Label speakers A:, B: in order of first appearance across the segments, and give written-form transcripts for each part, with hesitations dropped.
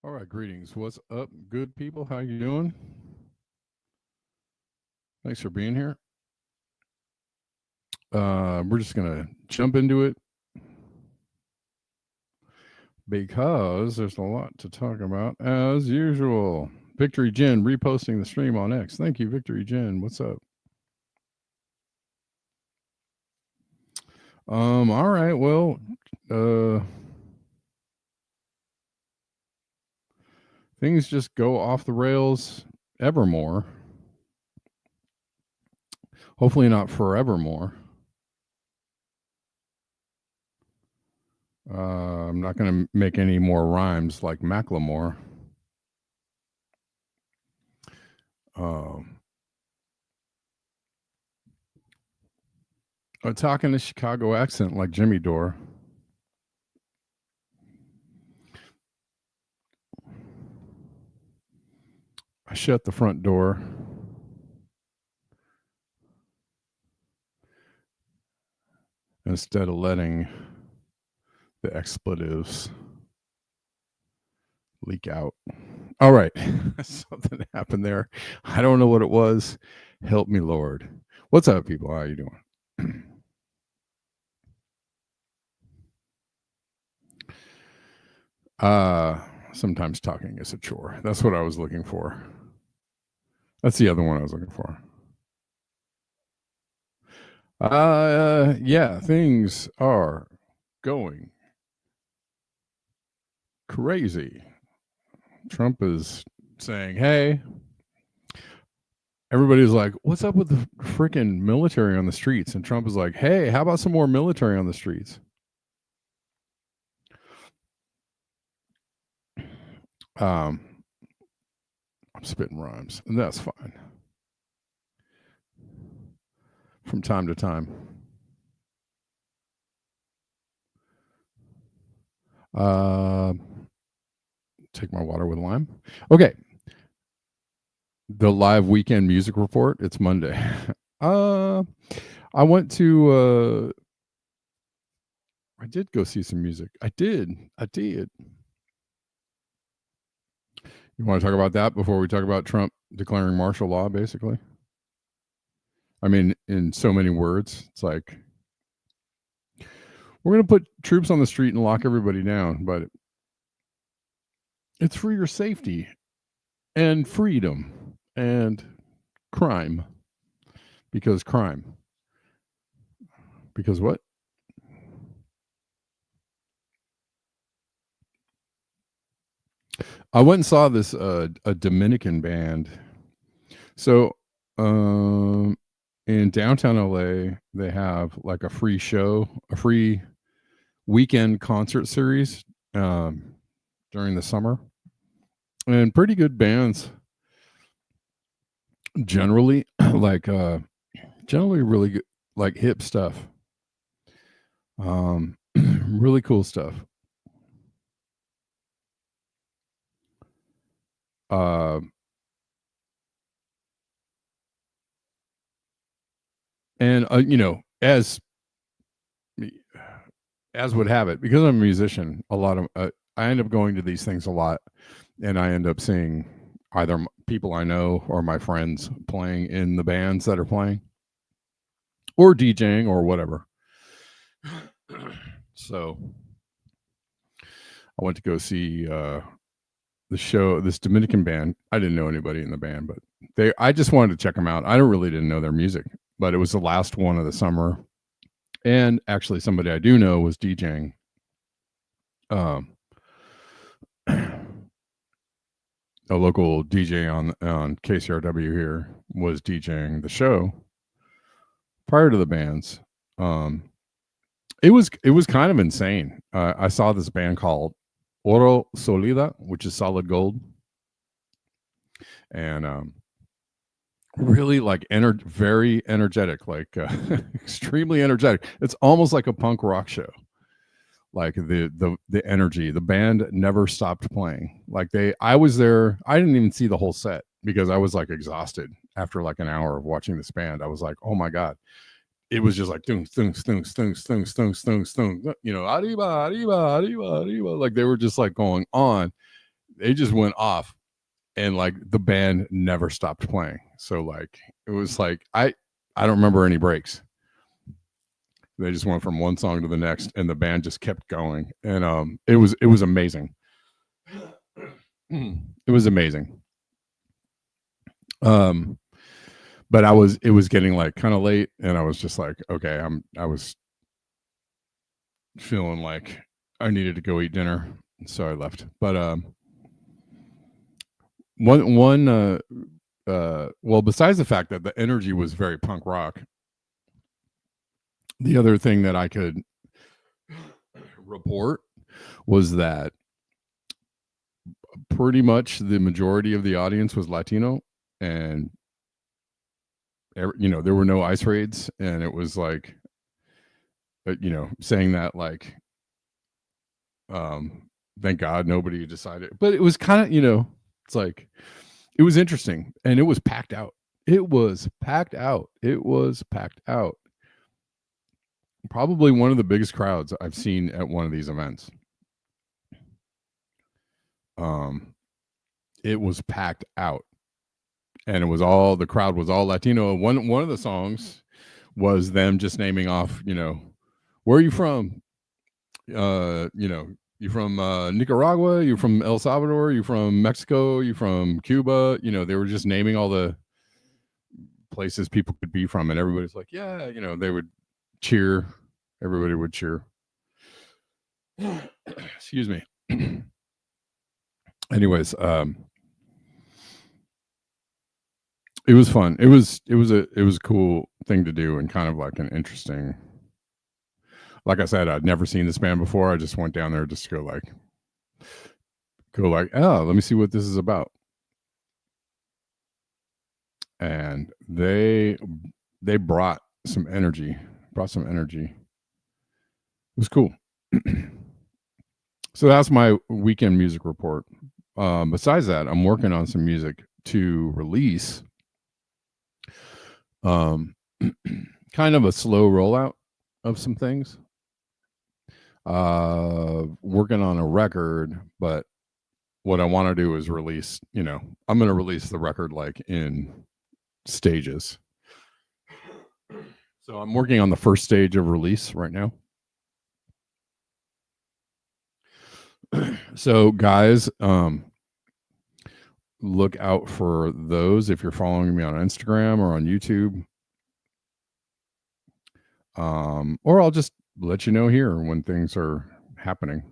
A: All right, greetings. What's up, good people? How you doing? Thanks for being here. We're just gonna jump into it because there's a lot to talk about as usual. Victory Jen reposting the stream on X. Thank you, Victory Jen. What's up? All right. Well, things just go off the rails evermore. Hopefully not forevermore. I'm not going to make any more rhymes like Macklemore. I'm talking a Chicago accent like Jimmy Dore. I shut the front door. Instead of letting the expletives leak out. All right. Something happened there. I don't know what it was. Help me, Lord. What's up, people? How you doing? Sometimes talking is a chore. That's what I was looking for. That's the other one I was looking for. Yeah, things are going crazy. Trump is saying, hey, everybody's like, what's up with the freaking military on the streets? And Trump is like, hey, how about some more military on the streets? I'm spitting rhymes, and that's fine. From time to time. Take my water with lime. Okay. The live weekend music report. It's Monday. I went to I did go see some music. I did. You want to talk about that before we talk about Trump declaring martial law, basically? I mean, in so many words, it's like we're going to put troops on the street and lock everybody down, but it's for your safety and freedom and crime. Because crime. Because what? I went and saw this a Dominican band. So in downtown LA, they have like a free show, a free weekend concert series during the summer, and pretty good bands. Generally, like generally really good, like hip stuff. Really cool stuff. And you know, as would have it, because I'm a musician, a lot of I end up going to these things a lot, and I end up seeing either people I know or my friends playing in the bands that are playing, or DJing or whatever. So I went to go see the show, this Dominican band. I didn't know anybody in the band, but I just wanted to check them out. I didn't know their music, but it was the last one of the summer. And actually somebody I do know was DJing. A local DJ on KCRW here was DJing the show prior to the bands. It was kind of insane. I saw this band called Oro Solida, which is solid gold, and really like very energetic, like extremely energetic. It's almost like a punk rock show. Like the energy, the band never stopped playing. Like I was there. I didn't even see the whole set because I was like exhausted after like an hour of watching this band. I was like, oh my God. It was just like you know, arriba. Like they were just like going on. They just went off, and like the band never stopped playing. So like it was like I don't remember any breaks. They just went from one song to the next, and the band just kept going, and it was amazing. It was amazing. But it was getting like kind of late, and I was just like, okay, I was feeling like I needed to go eat dinner, so I left. But well, besides the fact that the energy was very punk rock, the other thing that I could report was that pretty much the majority of the audience was Latino, and you know, there were no ICE raids, and it was like, you know, saying that like, thank God nobody decided, but it was kind of, you know, it's like, it was interesting, and it was packed out. It was packed out. Probably one of the biggest crowds I've seen at one of these events. It was packed out, and it was all, the crowd was all Latino. One of the songs was them just naming off, you know, where are you from? You know, you from Nicaragua, you from El Salvador, you from Mexico, you from Cuba. You know, they were just naming all the places people could be from, and everybody's like, yeah, you know, they would cheer. Everybody would cheer. Excuse me. anyways, it was fun. It was a cool thing to do and kind of like an interesting. Like I said, I'd never seen this band before. I just went down there just to go like, oh, let me see what this is about. And they brought some energy. It was cool. So that's my weekend music report. Besides that, I'm working on some music to release. Kind of a slow rollout of some things. Working on a record, but what I want to do is release, I'm going to release the record like in stages. So I'm working on the first stage of release right now. So guys, look out for those if you're following me on Instagram or on YouTube. Or I'll just let you know here when things are happening.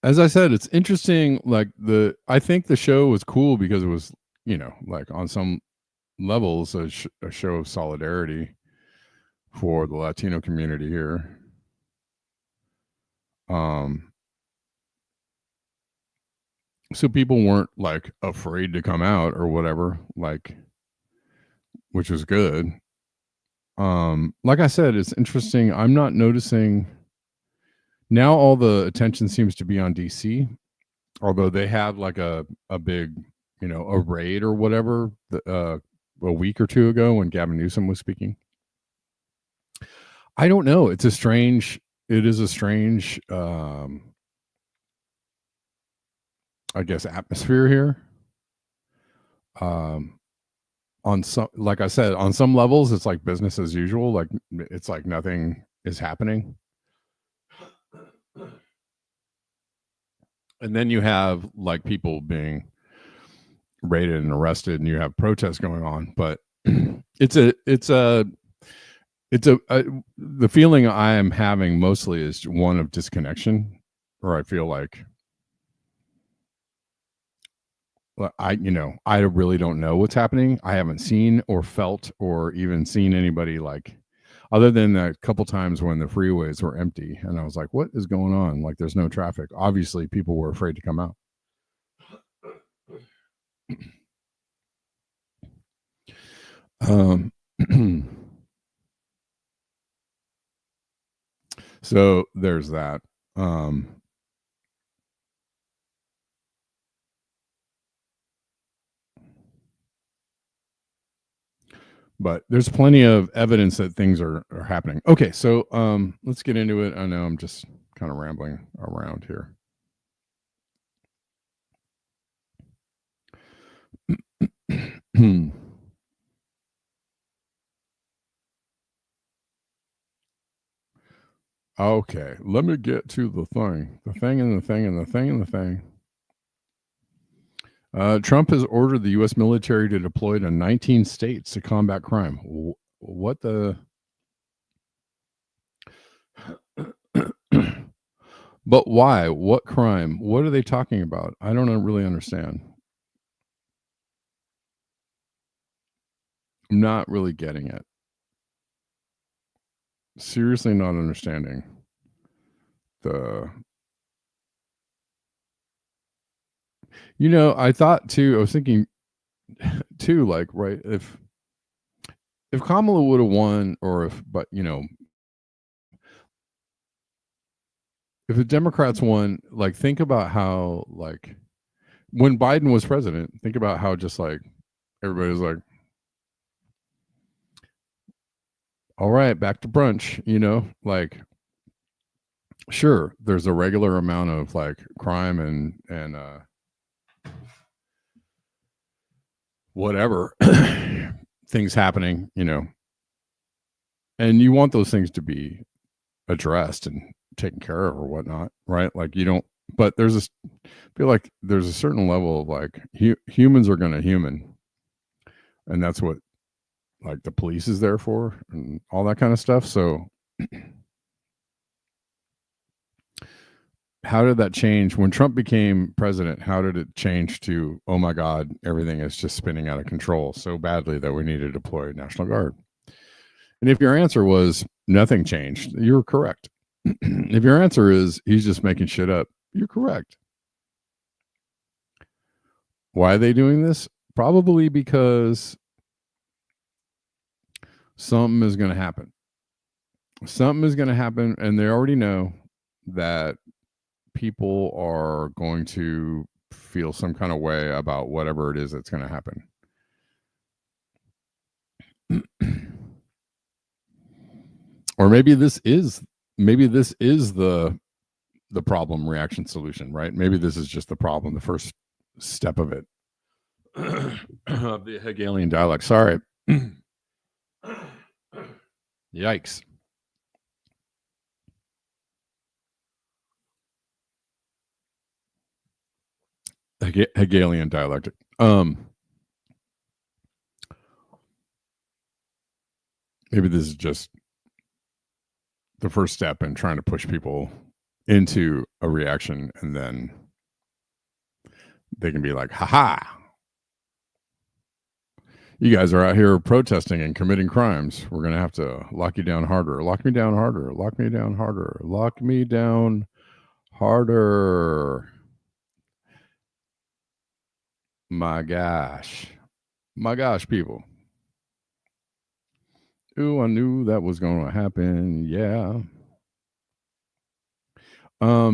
A: As I said, it's interesting. Like I think the show was cool because it was, like on some levels, a show of solidarity for the Latino community here. So people weren't like afraid to come out or whatever, like, which was good. Like I said, it's interesting. I'm not noticing now. All the attention seems to be on DC, although they had like a big, a raid or whatever a week or two ago when Gavin Newsom was speaking. I don't know. It is a strange, I guess, atmosphere here. On some, like I said, on some levels, it's like business as usual. Like it's like nothing is happening. And then you have like people being raided and arrested, and you have protests going on. But the feeling I am having mostly is one of disconnection, or I feel like I really don't know what's happening. I haven't seen or felt or even seen anybody, like, other than a couple times when the freeways were empty and I was like, what is going on? Like there's no traffic. Obviously people were afraid to come out. So there's that. But there's plenty of evidence that things are happening. Okay, so let's get into it. I know I'm just kind of rambling around here. Okay, let me get to the thing. Trump has ordered the U.S. military to deploy to 19 states to combat crime. What the? But why? What crime? What are they talking about? I don't really understand. I'm not really getting it. Seriously, not understanding the. I thought too. I was thinking too, like, right, if Kamala would have won, or if the Democrats won, like, think about how, like, when Biden was president, think about how just like everybody was like, all right, back to brunch, like, sure, there's a regular amount of like crime and whatever things happening, and you want those things to be addressed and taken care of or whatnot, right? Like you don't, but there's feel like there's a certain level of like humans are going to human, and that's what like the police is there for and all that kind of stuff. So how did that change when Trump became president? How did it change to, oh my God, everything is just spinning out of control so badly that we need to deploy National Guard? And if your answer was nothing changed, you're correct. If your answer is he's just making shit up, you're correct. Why are they doing this? Probably because something is going to happen. Something is going to happen, and they already know that people are going to feel some kind of way about whatever it is that's going to happen. Or maybe this is the problem reaction solution, right? Maybe this is just the problem, the first step of it. Of the Hegelian dialect. Sorry. Yikes. Hegelian dialectic. Maybe this is just the first step in trying to push people into a reaction, and then they can be like, haha, you guys are out here protesting and committing crimes. We're going to have to lock you down harder. Lock me down harder. Lock me down harder. Lock me down harder. My gosh. My gosh, people. Ooh, I knew that was going to happen. Yeah.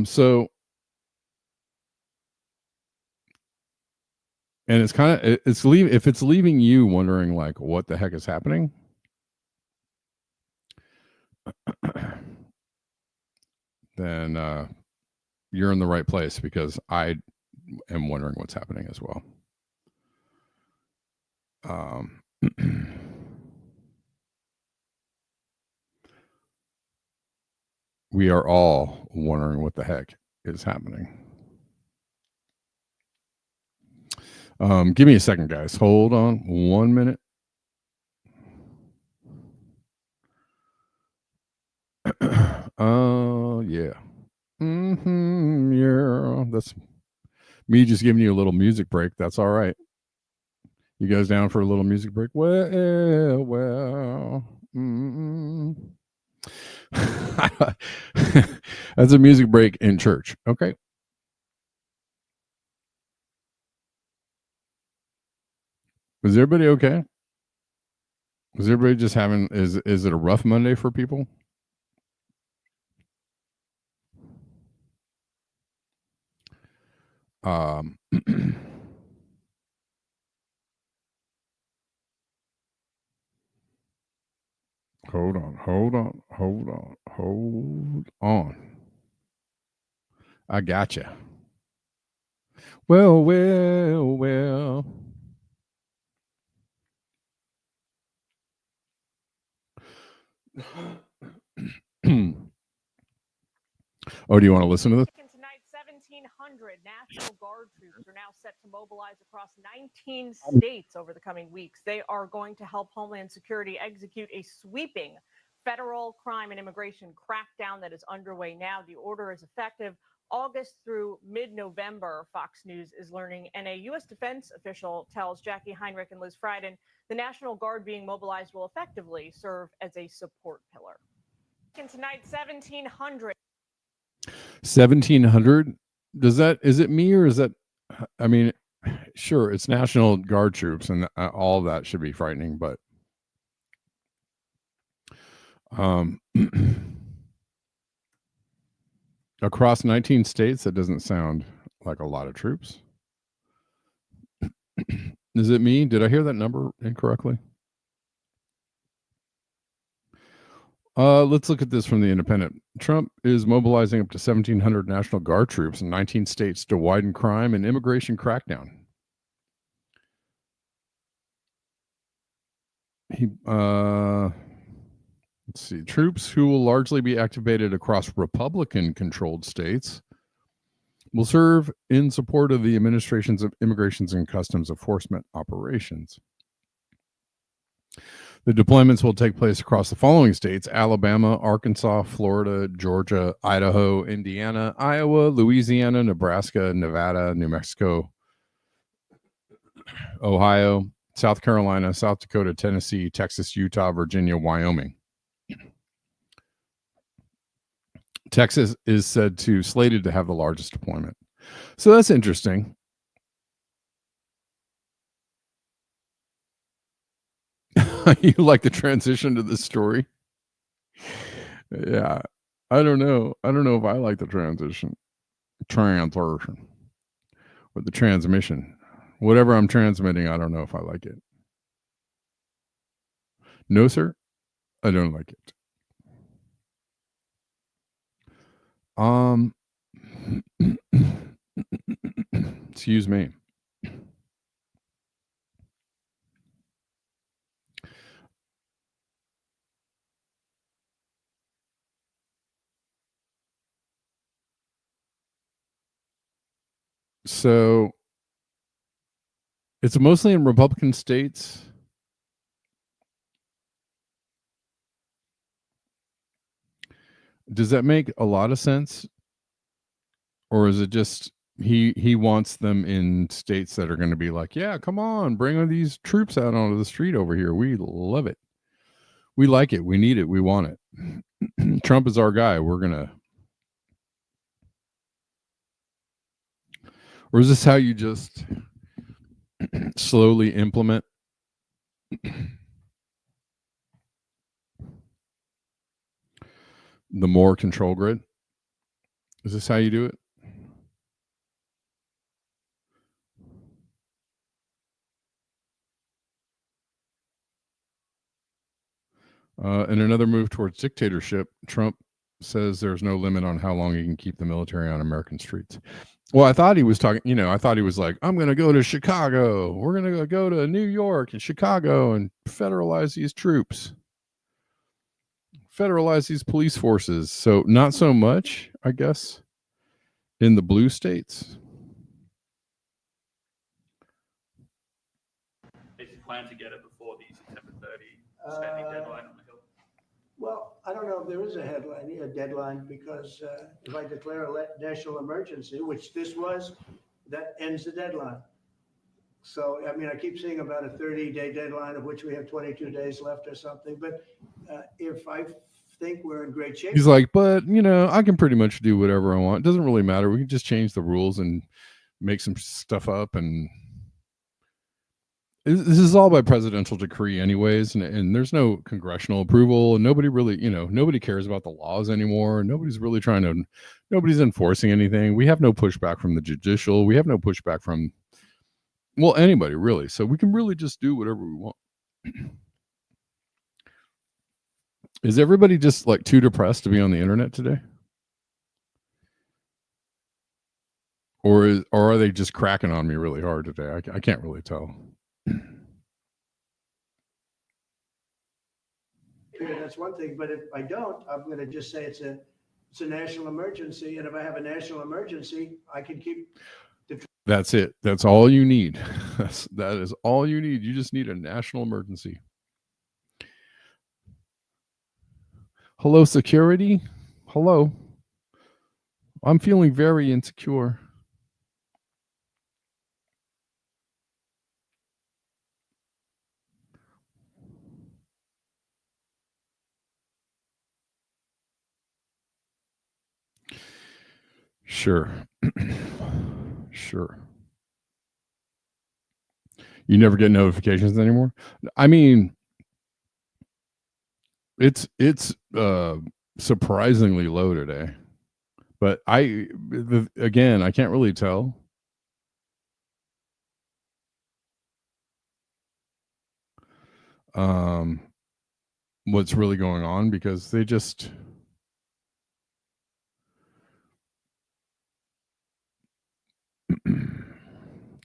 A: So, and it's kind of, if it's leaving you wondering like what the heck is happening, then you're in the right place, because I am wondering what's happening as well. We are all wondering what the heck is happening. Give me a second, guys. Hold on 1 minute. Yeah. Yeah. That's me just giving you a little music break. That's all right. You guys down for a little music break? Well. That's a music break in church. Okay. Is everybody okay? Is everybody just having, is it a rough Monday for people? Hold on. I gotcha. Well. Oh, do you want to listen to this?
B: Tonight, 1,700 National Guard troops are now set to mobilize across 19 states over the coming weeks. They are going to help Homeland Security execute a sweeping federal crime and immigration crackdown that is underway now. The order is effective August through mid-November, Fox News is learning. And a U.S. defense official tells Jackie Heinrich and Liz Frieden the National Guard being mobilized will effectively serve as a support pillar. And tonight, 1,700.
A: 1,700? Is it me, or is that, I mean, sure, it's National Guard troops, and all of that should be frightening, but across 19 states, that doesn't sound like a lot of troops. Is it me? Did I hear that number incorrectly? Let's look at this from the Independent. Trump is mobilizing up to 1,700 National Guard troops in 19 states to widen crime and immigration crackdown. Let's see. Troops who will largely be activated across Republican-controlled states will serve in support of the administrations of immigrations and customs enforcement operations. The deployments will take place across the following states: Alabama, Arkansas, Florida, Georgia, Idaho, Indiana, Iowa, Louisiana, Nebraska, Nevada, New Mexico, Ohio, South Carolina, South Dakota, Tennessee, Texas, Utah, Virginia, Wyoming. Texas is slated to have the largest deployment. So that's interesting. You like the transition to this story? Yeah. I don't know if I like the transition. Or the transmission. Whatever I'm transmitting, I don't know if I like it. No, sir. I don't like it. Excuse me. So it's mostly in Republican states. Does that make a lot of sense? Or is it just he wants them in states that are going to be like, yeah, come on, bring these troops out onto the street over here. We love it. We like it. We need it. We want it. Trump is our guy. We're going to. Or is this how you just slowly implement the more control grid? Is this how you do it? In another move towards dictatorship, Trump says there's no limit on how long he can keep the military on American streets. Well, I thought he was talking, I thought he was like, I'm going to go to Chicago. We're going to go to New York and Chicago and federalize these troops, federalize these police forces. So not so much, I guess, in the blue states.
C: They plan to get it before the September 30 spending deadline on the Hill.
D: Well, I don't know if there is a deadline, because if I declare a national emergency, which this was, that ends the deadline. So, I mean, I keep seeing about a 30-day deadline, of which we have 22 days left or something. But if I think we're in great shape.
A: He's like, but, I can pretty much do whatever I want. It doesn't really matter. We can just change the rules and make some stuff up. And this is all by presidential decree anyways. And there's no congressional approval. And nobody really, nobody cares about the laws anymore. Nobody's really nobody's enforcing anything. We have no pushback from the judicial. We have no pushback from, well, anybody really. So we can really just do whatever we want. Is everybody just like too depressed to be on the internet today? Or are they just cracking on me really hard today? I can't really tell.
D: That's one thing, but if I don't, I'm going to just say it's a national emergency. And if I have a national emergency, I can keep.
A: That's it. That's all you need. That is all you need. You just need a national emergency. Hello, security. Hello. I'm feeling very insecure. Sure. Sure. You never get notifications anymore? I mean, it's surprisingly low today. But again, I can't really tell. What's really going on, because they just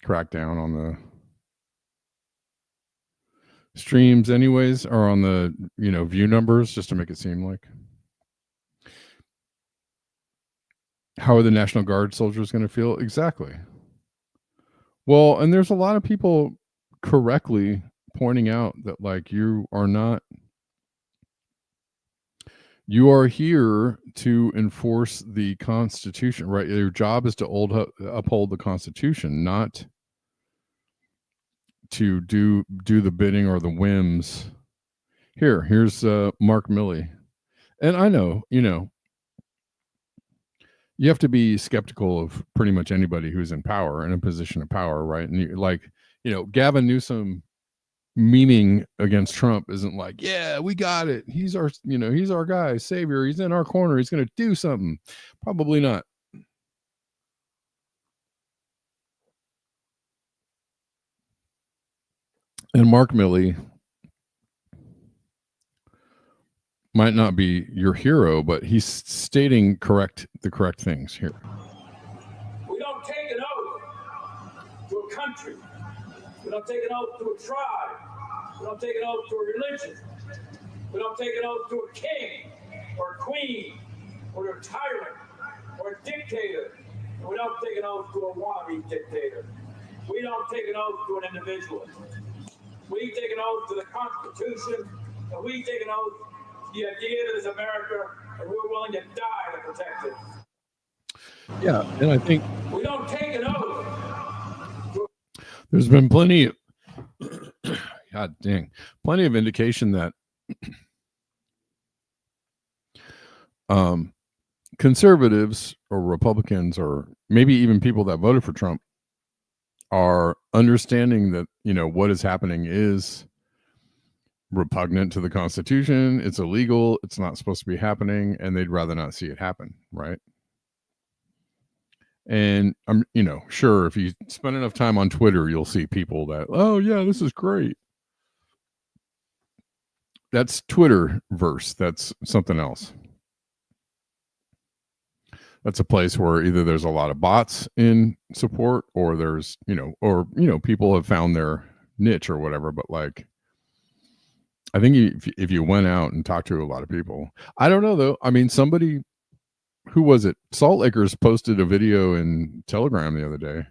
A: crack down on the streams anyways, or on the view numbers, just to make it seem like. How are the National Guard soldiers going to feel? Exactly. Well, and there's a lot of people correctly pointing out that like you are here to enforce the Constitution, right? Your job is to uphold the Constitution, not to do the bidding or the whims. Here's Mark Milley, and I know you have to be skeptical of pretty much anybody who's in power, in a position of power, right? And Gavin Newsom memeing against Trump isn't like, yeah, we got it. He's our guy, savior. He's in our corner. He's going to do something. Probably not. And Mark Milley might not be your hero, but he's stating the correct things here.
E: We don't take an oath to a country. We don't take an oath to a tribe. We don't take an oath to a religion. We don't take an oath to a king or a queen or a tyrant or a dictator. And we don't take an oath to a wannabe dictator. We don't take an oath to an individual. We take an oath to the Constitution, and we take an oath to the idea that is America, and we're willing to die to protect it.
A: Yeah, and I think
E: we don't take an oath.
A: There's been plenty of plenty of indication that conservatives or Republicans, or maybe even people that voted for Trump, are understanding that what is happening is repugnant to the Constitution. It's illegal. It's not supposed to be happening, and they'd rather not see it happen, right? And I'm, sure, if you spend enough time on Twitter, you'll see people that, oh yeah, this is great. That's Twitterverse. That's something else. That's a place where either there's a lot of bots in support, or there's, people have found their niche or whatever. But like, I think if you went out and talked to a lot of people, I don't know though. I mean, somebody, who was it? Salt Lakers posted a video in Telegram the other day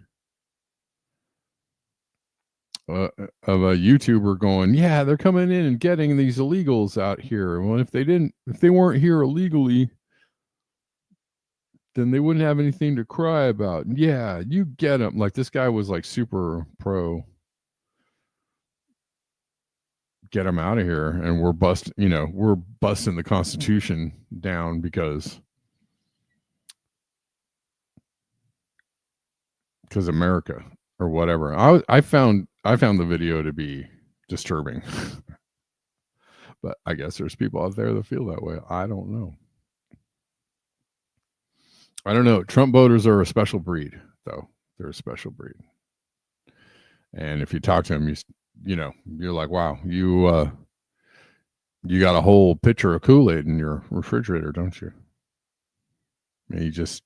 A: of a YouTuber going, yeah, they're coming in and getting these illegals out here. Well, if they weren't here illegally, then they wouldn't have anything to cry about. Yeah, you get them. Like, this guy was like super pro. Get them out of here. And we're busting the Constitution down because America or whatever. I found the video to be disturbing. But I guess there's people out there that feel that way. I don't know. Trump voters are a special breed, though. They're a special breed. And if you talk to them, you're like, wow, you got a whole pitcher of Kool-Aid in your refrigerator, don't you? And you just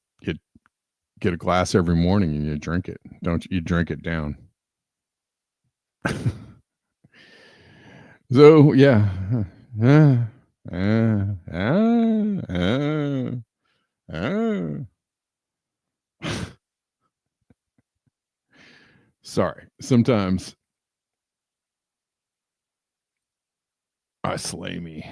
A: get a glass every morning and you drink it. Don't you drink it down? So yeah. Sorry. Sometimes I slay me.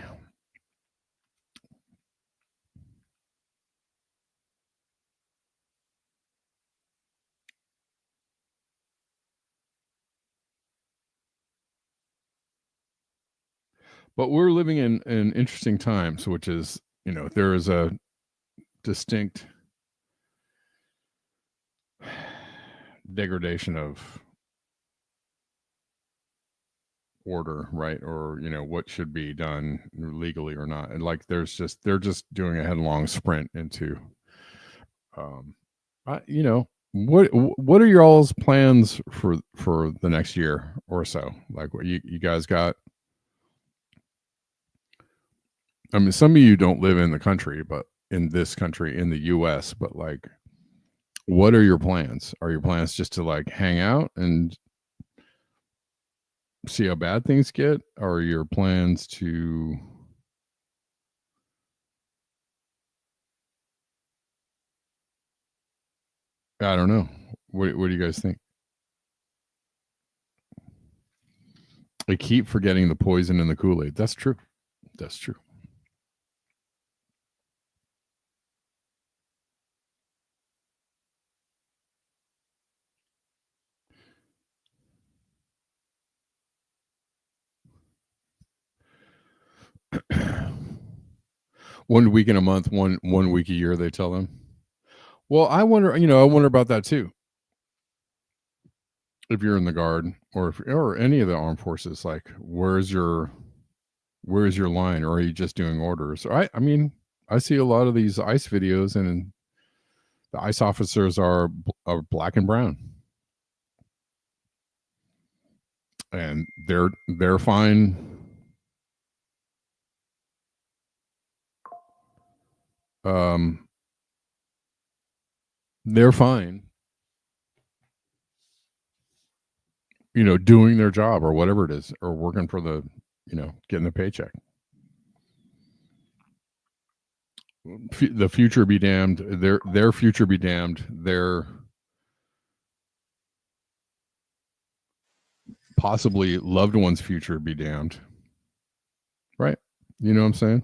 A: But we're living in interesting times, which is, there is a distinct degradation of order, right? Or, what should be done legally or not. And like, they're just doing a headlong sprint into, what are your all's plans for the next year or so? Like, what you guys got? I mean, some of you don't live in the country, but in this country, in the US, but like, what are your plans? Are your plans just to like hang out and see how bad things get? Or are your plans to I don't know. What do you guys think? I keep forgetting the poison in the Kool-Aid. That's true. That's true. One week in a month, one week a year, they tell them. Well, I wonder about that too. If you're in the Guard or any of the armed forces, like where's your line, or are you just doing orders? I mean, I see a lot of these ICE videos, and the ICE officers are black and brown, and they're fine. They're fine, doing their job or whatever it is, or working for the, getting the paycheck. The future be damned. Their future be damned. Their possibly loved one's future be damned. Right? You know what I'm saying?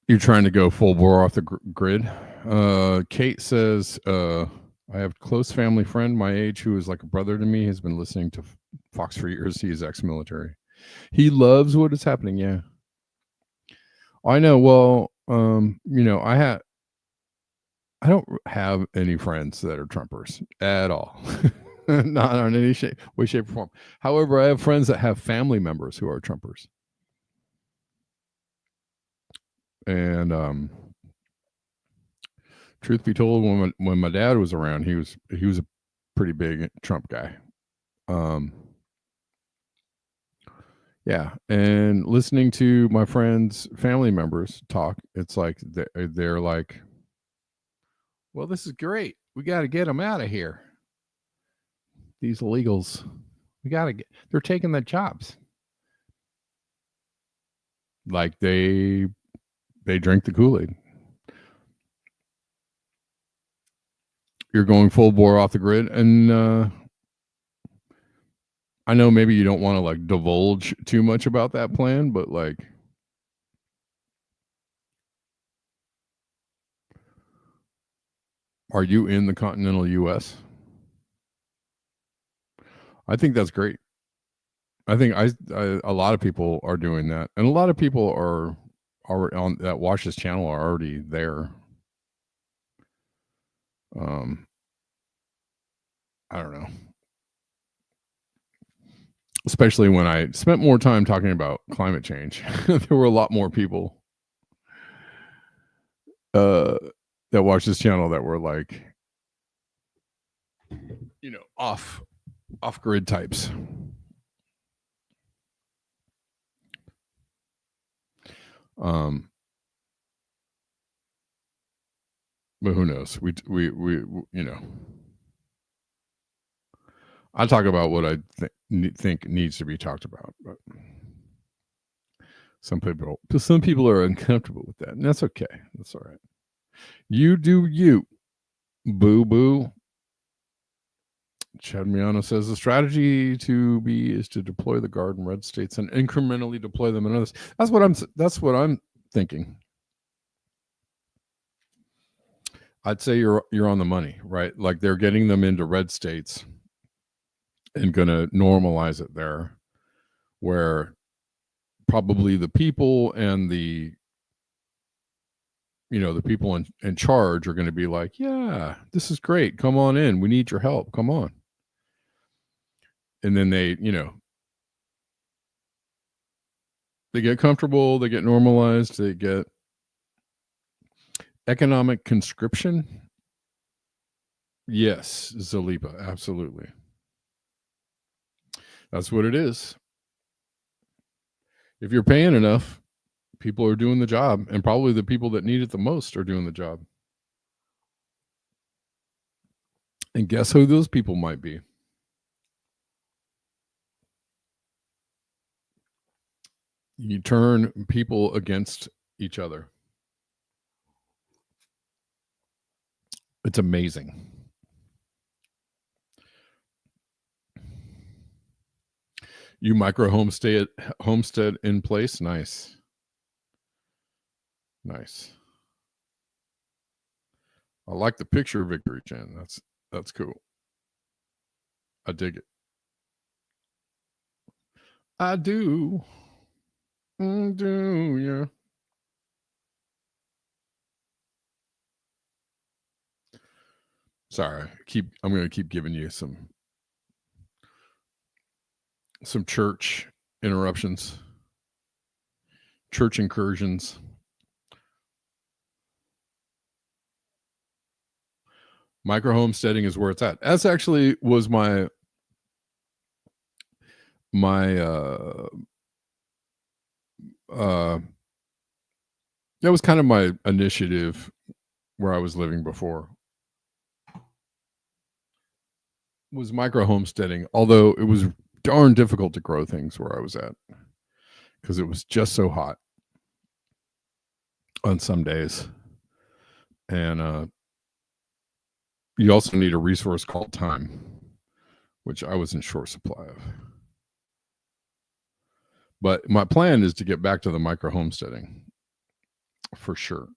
A: You're trying to go full bore off the grid. Kate says, I have a close family friend my age who is like a brother to me. Has been listening to Fox for years. He is ex-military. He loves what is happening. Yeah, I know. Well, I don't have any friends that are Trumpers at all. Not on any way, shape, or form. However, I have friends that have family members who are Trumpers. And truth be told, when my dad was around, he was a pretty big Trump guy. Yeah, and listening to my friends' family members talk, it's like they're like, well, this is great. We got to get them out of here. These illegals, they're taking the jobs. Like they drink the Kool-Aid. You're going full bore off the grid, and I know maybe you don't want to like divulge too much about that plan, but like, are you in the continental U.S.? I think that's great. I think a lot of people are doing that, and a lot of people are on that watch this channel are already there. I don't know. Especially when I spent more time talking about climate change, there were a lot more people that watch this channel that were like, off grid types. But who knows? We I talk about what I think needs to be talked about, but some people are uncomfortable with that, and that's okay. That's all right. You do you, boo boo. Chad Miano says the strategy is to deploy the Guard in red states and incrementally deploy them in others. That's what I'm thinking. I'd say you're on the money, right? Like they're getting them into red states and going to normalize it there, where probably the people and the people in charge are going to be like, yeah, this is great. Come on in. We need your help. Come on. And then they get comfortable. They get normalized. They get economic conscription. Yes, Zalipa. Absolutely. That's what it is. If you're paying enough, people are doing the job, and probably the people that need it the most are doing the job. And guess who those people might be? You turn people against each other. It's amazing. You micro homestead in place. Nice. Nice. I like the picture, Victory Jen. That's cool. I dig it. I do. Do yeah. Sorry. I'm going to keep giving you some church interruptions. Church incursions. Micro homesteading is where it's at. That's actually was my that was kind of my initiative where I was living before. Was micro homesteading, although it was darn difficult to grow things where I was at because it was just so hot on some days. And you also need a resource called time, which I was in short supply of. But my plan is to get back to the micro homesteading for sure.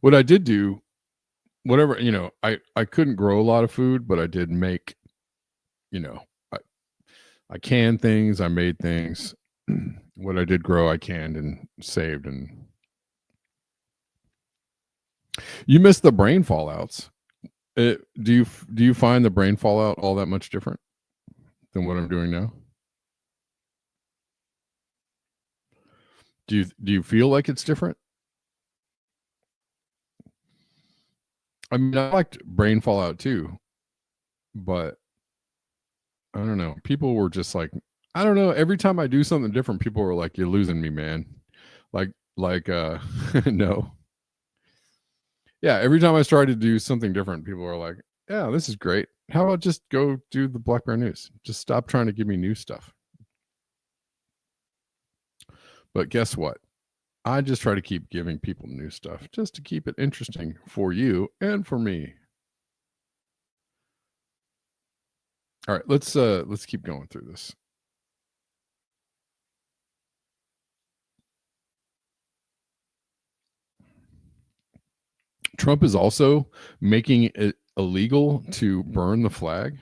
A: What I did do, whatever, I couldn't grow a lot of food, but I did make, I canned things, I made things. What I did grow, I canned and saved. And you missed the brain fallouts. Do you find the brain fallout all that much different than what I'm doing now? Do you feel like it's different? I mean, I liked brain fallout too, but I don't know. People were just like, I don't know. Every time I do something different, people were like, "You're losing me, man." Like, no. Yeah, every time I started to do something different, people were like, "Yeah, this is great. How about just go do the Black Bear News? Just stop trying to give me new stuff." But guess what? I just try to keep giving people new stuff just to keep it interesting for you and for me. All right, let's keep going through this. Trump is also making it illegal to burn the flag.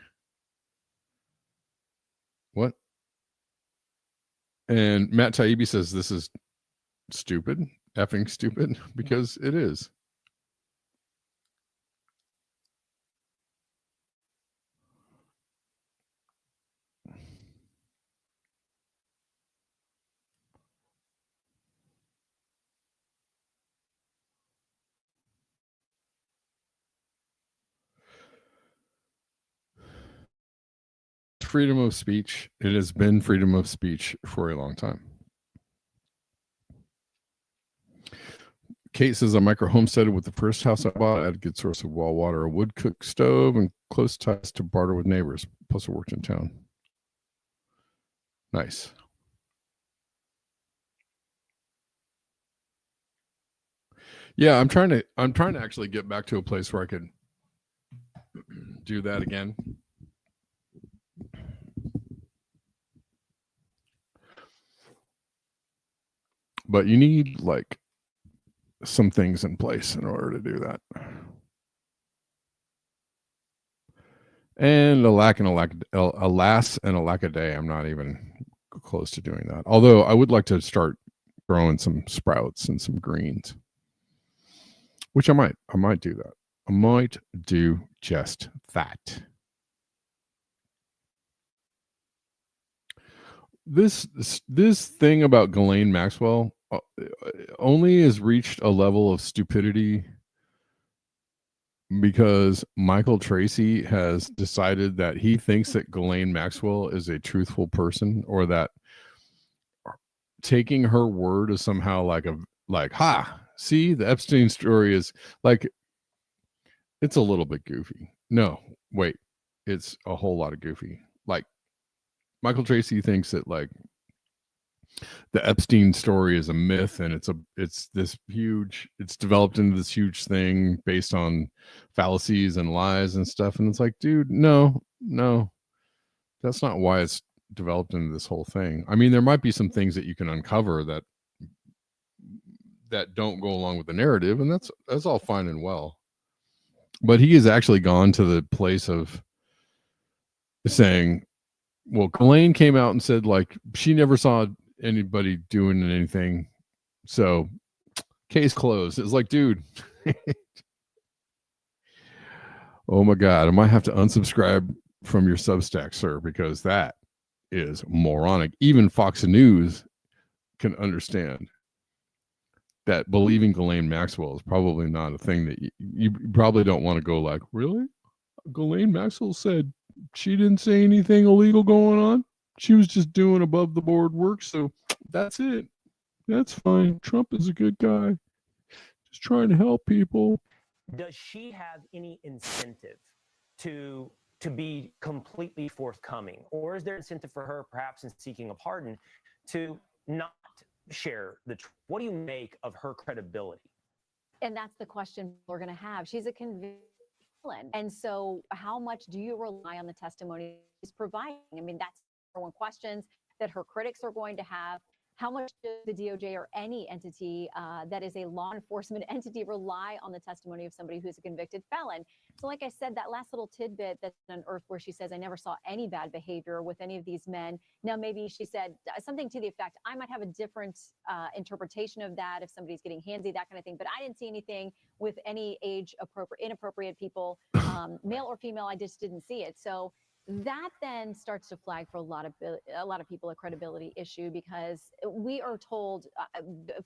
A: What? And Matt Taibbi says this is stupid, effing stupid, because it is. Freedom of speech. It has been freedom of speech for a long time. Kate says, I micro homesteaded with the first house I bought. I had a good source of well water, a wood cook stove, and close ties to barter with neighbors. Plus, I worked in town. Nice. Yeah, I'm trying to actually get back to a place where I could do that again. But you need like some things in place in order to do that. And alas and a lack a day, I'm not even close to doing that. Although I would like to start growing some sprouts and some greens, which I might do that. I might do just that. This thing about Ghislaine Maxwell only has reached a level of stupidity because Michael Tracy has decided that he thinks that Ghislaine Maxwell is a truthful person, or that taking her word is somehow see, the Epstein story is like, it's a little bit goofy. No, wait, it's a whole lot of goofy. Like, Michael Tracy thinks that like the Epstein story is a myth, and it's developed into this huge thing based on fallacies and lies and stuff. And it's like, dude, no, that's not why it's developed into this whole thing. I mean, there might be some things that you can uncover that don't go along with the narrative, and that's all fine and well. But he has actually gone to the place of saying, well, Ghislaine came out and said, like, she never saw anybody doing anything, so case closed. It's like, dude, oh my God, I might have to unsubscribe from your Substack, sir, because that is moronic. Even Fox News can understand that believing Ghislaine Maxwell is probably not a thing that you probably don't want to go like, really? Ghislaine Maxwell said she didn't say anything illegal going on. She was just doing above the board work. So that's it. That's fine. Trump is a good guy. Just trying to help people.
F: Does she have any incentive to be completely forthcoming? Or is there incentive for her, perhaps in seeking a pardon, to not share the truth? What do you make of her credibility?
G: And that's the question we're going to have. She's a convicted felon. And so how much do you rely on the testimony she's providing? I mean, that's one questions that her critics are going to have. How much does the DOJ or any entity that is a law enforcement entity rely on the testimony of somebody who's a convicted felon? So like I said, that last little tidbit that's unearthed where she says, I never saw any bad behavior with any of these men. Now, maybe she said something to the effect, I might have a different interpretation of that if somebody's getting handsy, that kind of thing. But I didn't see anything with any inappropriate people, male or female. I just didn't see it. So that then starts to flag for a lot of people a credibility issue, because we are told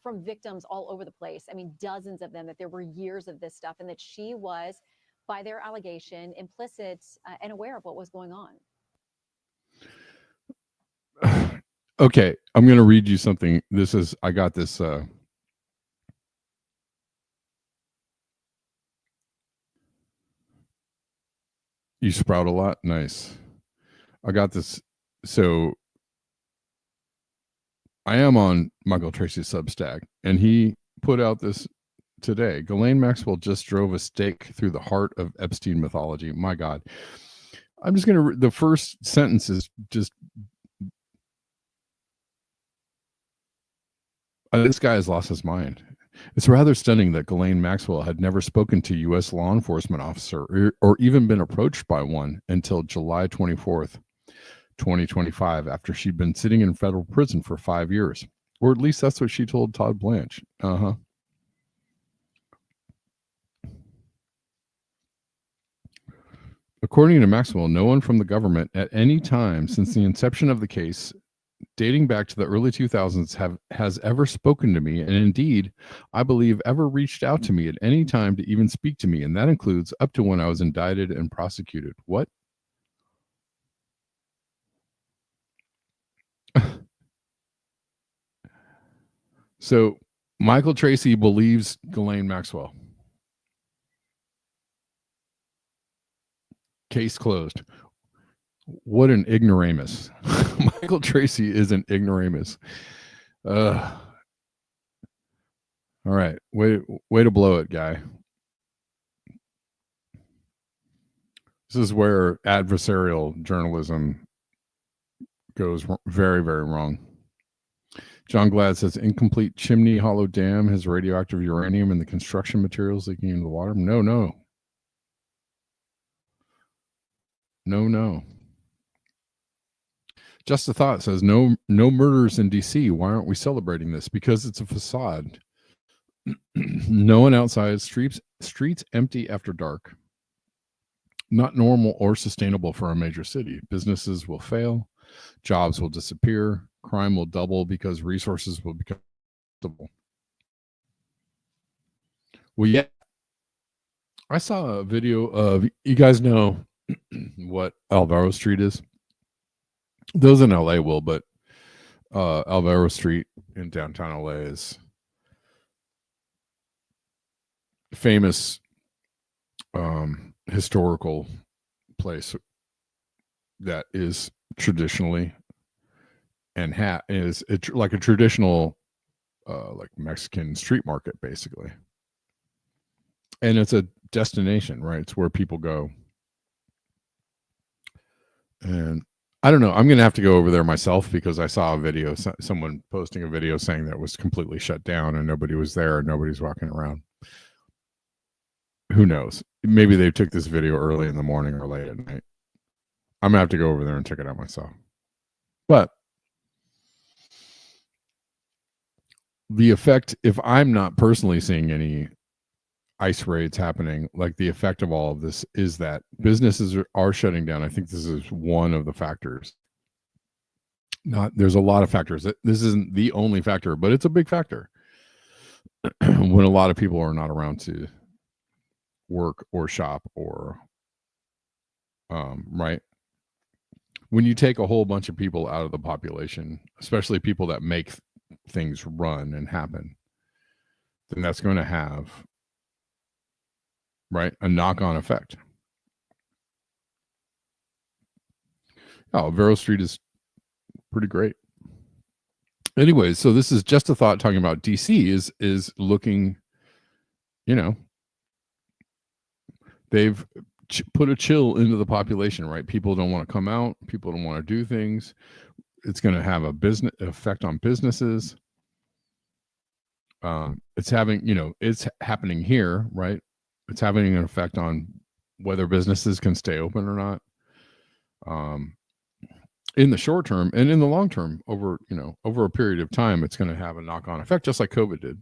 G: from victims all over the place, I mean, dozens of them, that there were years of this stuff and that she was, by their allegation, implicit and aware of what was going on.
A: Okay, I'm going to read you something. I got this. You sprout a lot? Nice. I got this. So I am on Michael Tracy's Substack, and he put out this today. Ghislaine Maxwell just drove a stake through the heart of Epstein mythology. My God. I'm just going to, the first sentence is just, this guy has lost his mind. It's rather stunning that Ghislaine Maxwell had never spoken to U.S. law enforcement officer or even been approached by one until July 24th, 2025, after she'd been sitting in federal prison for 5 years. Or at least that's what she told Todd Blanche. According to Maxwell, no one from the government at any time since the inception of the case, dating back to the early 2000s, has ever spoken to me, and indeed, I believe, ever reached out to me at any time to even speak to me, and that includes up to when I was indicted and prosecuted. What? So, Michael Tracy believes Ghislaine Maxwell. Case closed. What an ignoramus. Michael Tracy is an ignoramus. All right. Way to blow it, guy. This is where adversarial journalism goes very, very wrong. John Glad says, incomplete Chimney Hollow Dam has radioactive uranium in the construction materials leaking into the water. No. Just a Thought says, no murders in DC. Why aren't we celebrating this? Because it's a facade. No one outside. Streets empty after dark. Not normal or sustainable for a major city. Businesses will fail. Jobs will disappear. Crime will double because resources will become available. Well, yeah. I saw a video of, you guys know what Alvaro Street is? Those in LA will, but Alvaro Street in downtown LA is famous historical place that is traditionally and is like a traditional like Mexican street market, basically. And it's a destination, right? It's where people go. And I don't know. I'm going to have to go over there myself because I saw a video, someone posting a video saying that it was completely shut down and nobody was there and nobody's walking around. Who knows? Maybe they took this video early in the morning or late at night. I'm going to have to go over there and check it out myself. But the effect, if I'm not personally seeing any ICE raids happening, like the effect of all of this is that businesses are shutting down. I think this is one of the factors. There's a lot of factors. This isn't the only factor, but it's a big factor when a lot of people are not around to work or shop or right. When you take a whole bunch of people out of the population, especially people that make things run and happen, then that's going to have, right, a knock-on effect. Oh, Vero Street is pretty great. Anyways, so this is just a thought talking about DC is looking, you know, they've put a chill into the population, right? People don't want to come out. People don't want to do things. It's going to have a business effect on businesses. It's having, it's happening here, right? It's having an effect on whether businesses can stay open or not. In the short term and in the long term, over a period of time, it's going to have a knock-on effect, just like COVID did.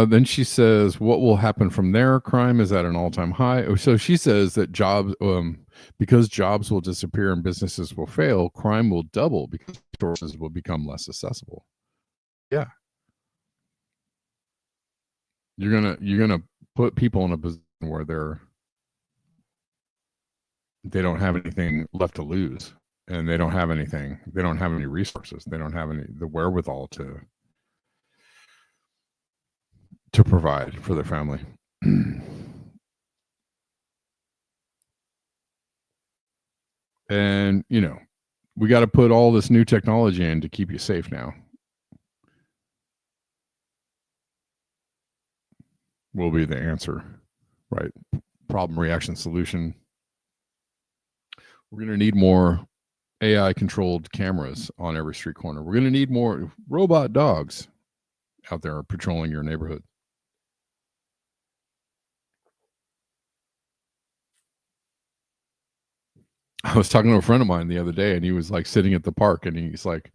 A: Then she says, what will happen from there? Crime is at an all-time high. So she says that because jobs will disappear and businesses will fail, crime will double because resources will become less accessible. Yeah. You're gonna put people in a position where they don't have anything left to lose, and they don't have any resources. They don't have the wherewithal to provide for their family. And we got to put all this new technology in to keep you safe now. Will be the answer, right? Problem, reaction, solution. We're going to need more AI controlled cameras on every street corner. We're going to need more robot dogs out there patrolling your neighborhood. I was talking to a friend of mine the other day, and he was like sitting at the park, and he's like,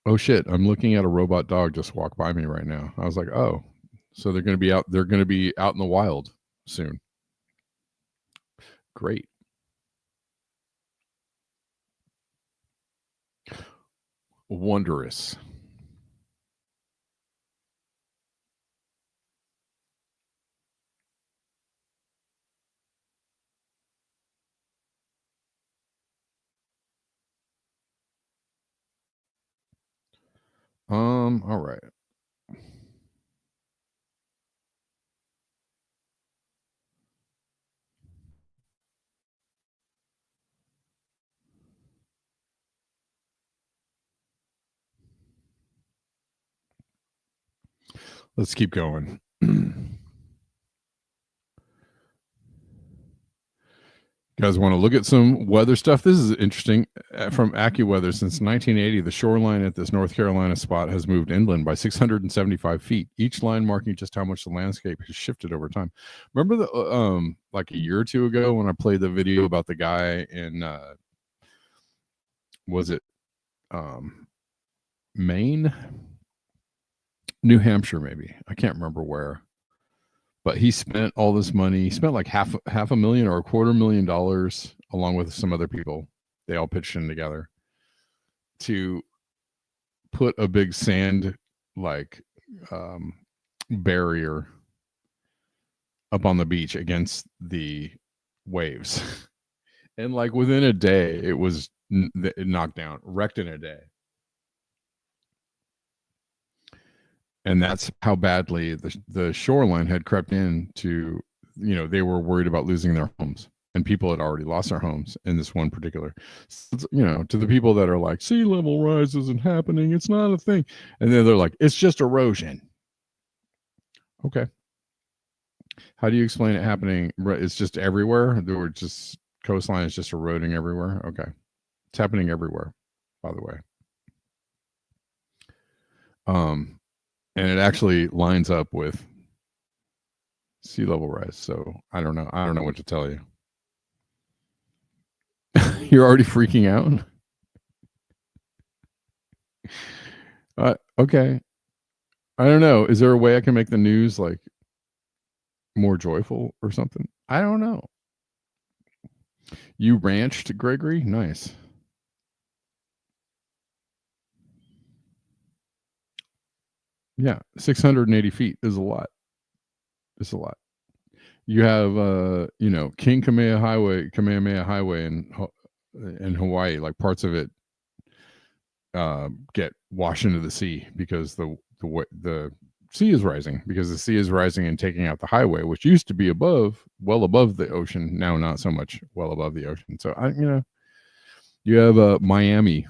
A: oh shit, I'm looking at a robot dog just walk by me right now. I was like, oh, so they're going to be out in the wild soon. Great. Wondrous. All right. Let's keep going. You guys want to look at some weather stuff? This is interesting. From AccuWeather, since 1980, the shoreline at this North Carolina spot has moved inland by 675 feet, each line marking just how much the landscape has shifted over time. Remember like a year or two ago when I played the video about the guy in, was it Maine? New Hampshire, maybe. I can't remember where. But he spent all this money. He spent like half a million or $250,000 along with some other people. They all pitched in together to put a big sand barrier up on the beach against the waves. And like within a day, it was knocked down, wrecked in a day. And that's how badly the shoreline had crept in to, they were worried about losing their homes. And people had already lost their homes in this one particular, to the people that are like, sea level rise isn't happening, it's not a thing. And then they're like, it's just erosion. Okay. How do you explain it happening? It's just everywhere? Or just coastline is just eroding everywhere? Okay. It's happening everywhere, by the way. And it actually lines up with sea level rise. So I don't know. I don't know what to tell you. You're already freaking out? Okay. I don't know. Is there a way I can make the news like more joyful or something? I don't know. You ranched, Gregory? Nice. Yeah, 680 feet is a lot. It's a lot. You have, King Kamehameha Highway in Hawaii. Like parts of it get washed into the sea because the sea is rising, because the sea is rising and taking out the highway, which used to be well above the ocean. Now, not so much well above the ocean. So you have Miami,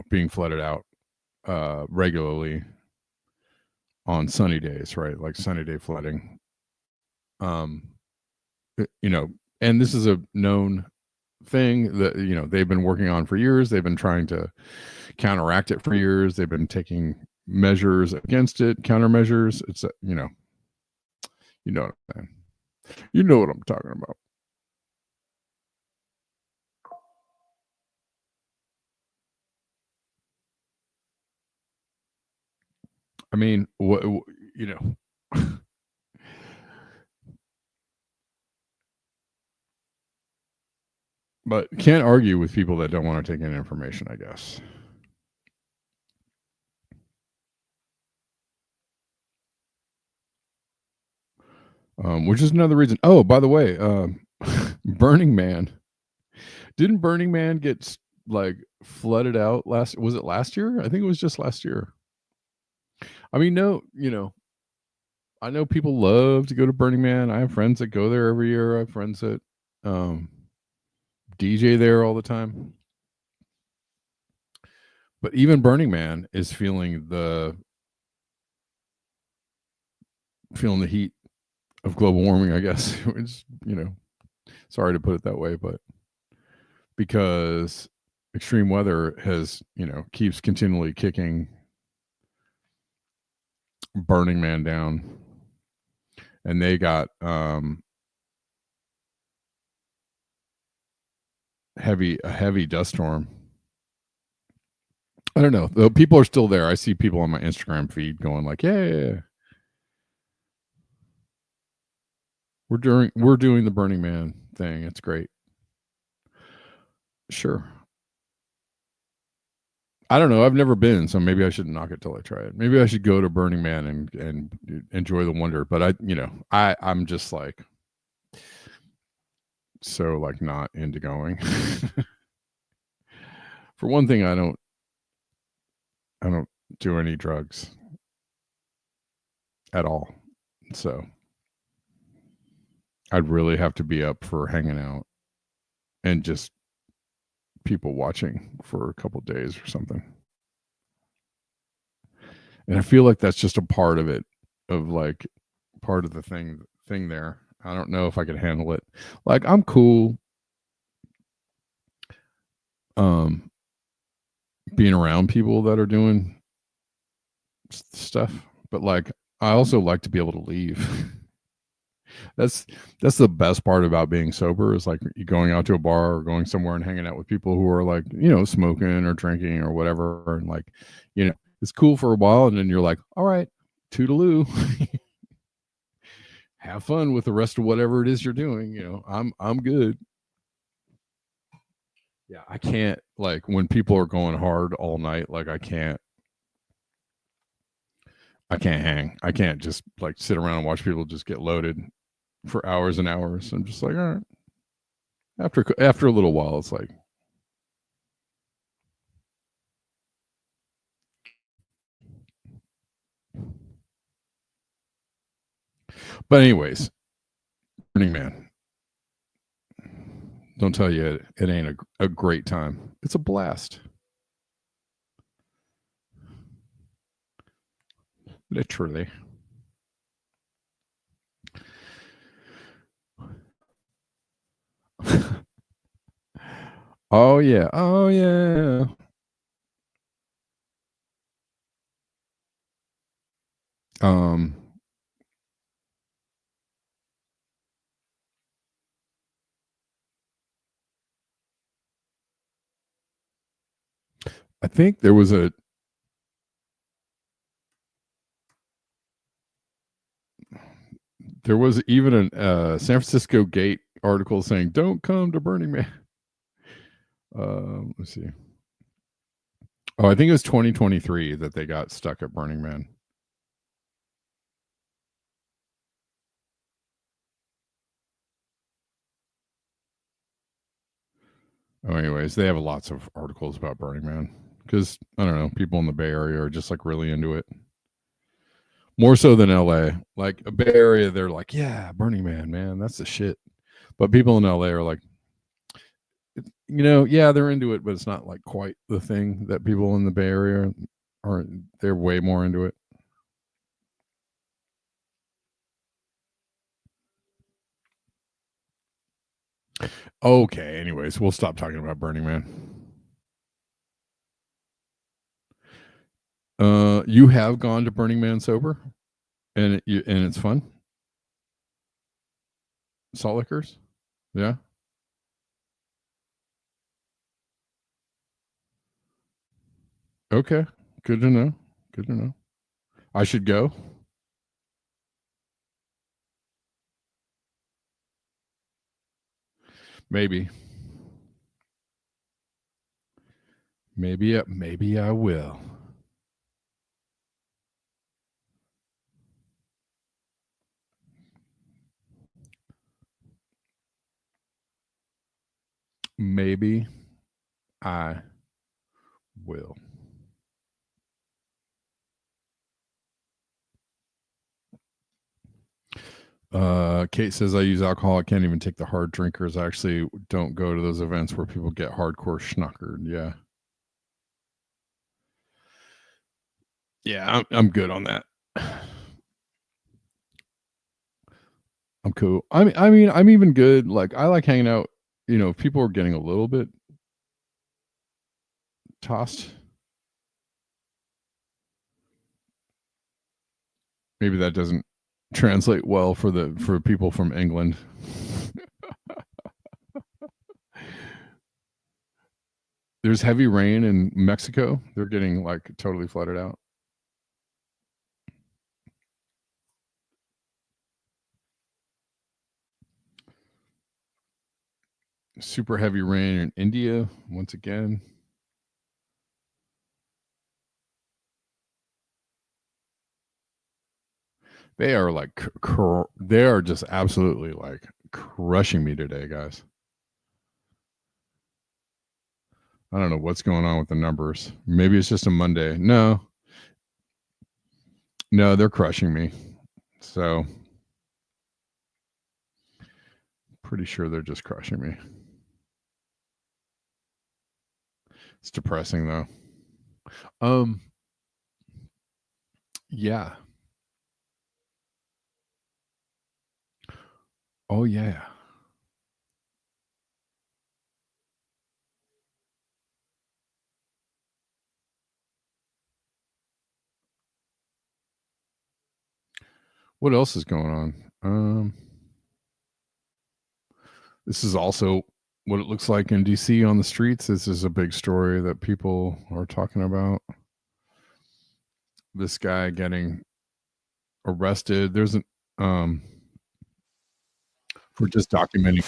A: being flooded out regularly on sunny days, right? Like sunny day flooding. And this is a known thing that they've been working on for years. They've been trying to counteract it for years. They've been taking measures against it, countermeasures. It's you know what I'm saying. You know what I'm talking about. I mean, what but can't argue with people that don't want to take in information, I guess. Which is another reason. Oh, by the way, Burning Man. Didn't Burning Man get like flooded out was it last year? I think it was just last year. I mean, no, I know people love to go to Burning Man. I have friends that go there every year. I have friends that DJ there all the time. But even Burning Man is feeling the heat of global warming, I guess. It's, sorry to put it that way, but because extreme weather has, keeps continually kicking Burning Man down. And they got a heavy dust storm. I don't know. The people are still there. I see people on my Instagram feed going like, yeah. We're doing the Burning Man thing. It's great. Sure. I don't know. I've never been, so maybe I shouldn't knock it till I try it. Maybe I should go to Burning Man and enjoy the wonder. But I'm just like so like not into going. For one thing, I don't do any drugs at all. So I'd really have to be up for hanging out and just people watching for a couple days or something. And I feel like that's just a part of it, of like part of the thing there. I don't know if I could handle it. Like I'm cool being around people that are doing stuff, but like I also like to be able to leave. That's the best part about being sober, is like you going out to a bar or going somewhere and hanging out with people who are like, smoking or drinking or whatever. And like, it's cool for a while. And then you're like, all right, toodaloo. Have fun with the rest of whatever it is you're doing. I'm good. Yeah. I can't, like when people are going hard all night, like I can't hang. I can't just like sit around and watch people just get loaded for hours and hours. I'm just like, all right. After a little while, it's like, But anyways, Burning Man. Don't tell you it ain't a great time. It's a blast. Literally. Oh yeah. Oh yeah. Um I think there was even a San Francisco Gate article saying don't come to Burning Man. Let's see. Oh, I think it was 2023 that they got stuck at Burning Man. Oh, anyways, they have lots of articles about Burning Man because I don't know, people in the Bay Area are just like really into it. More so than LA. Like a Bay Area, they're like, yeah, Burning Man, that's the shit. But people in LA are like, yeah, they're into it, but it's not like quite the thing that people in the Bay Area are. They're way more into it. Okay, anyways, we'll stop talking about Burning Man. You have gone to Burning Man sober, and it's fun. Salt liquors, yeah. Okay, good to know. Good to know. I should go. Maybe. Maybe I will. Maybe I will. Kate says I use alcohol. I can't even take the hard drinkers. I actually don't go to those events where people get hardcore schnockered. Yeah. Yeah, I'm good on that. I'm cool. I mean, I'm even good. Like I like hanging out. If people are getting a little bit tossed, maybe that doesn't translate well for people from England. There's heavy rain in Mexico. They're getting like totally flooded out. Super heavy rain in India once again. They are like they are just absolutely like crushing me today, guys. I don't know what's going on with the numbers. Maybe it's just a Monday. No, they're crushing me. So pretty sure they're just crushing me. It's depressing though. Yeah. Oh yeah. What else is going on? This is also what it looks like in DC on the streets. This is a big story that people are talking about. This guy getting arrested. There's an for just documenting.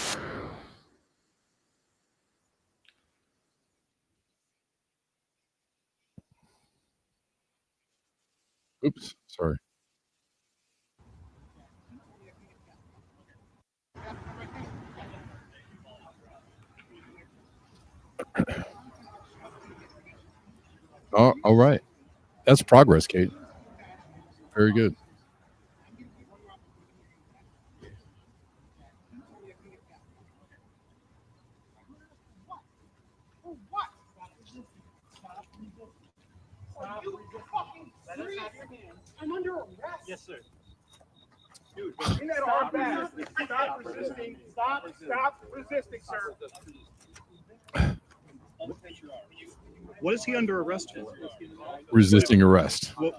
A: Oops, sorry. Oh, all right. That's progress, Kate. Very good.
H: I'm under arrest.
I: Yes, sir. Dude, bring that arm back. Stop resisting. Stop resisting, sir.
H: What is he under arrest for?
A: Resisting arrest.
I: Sir,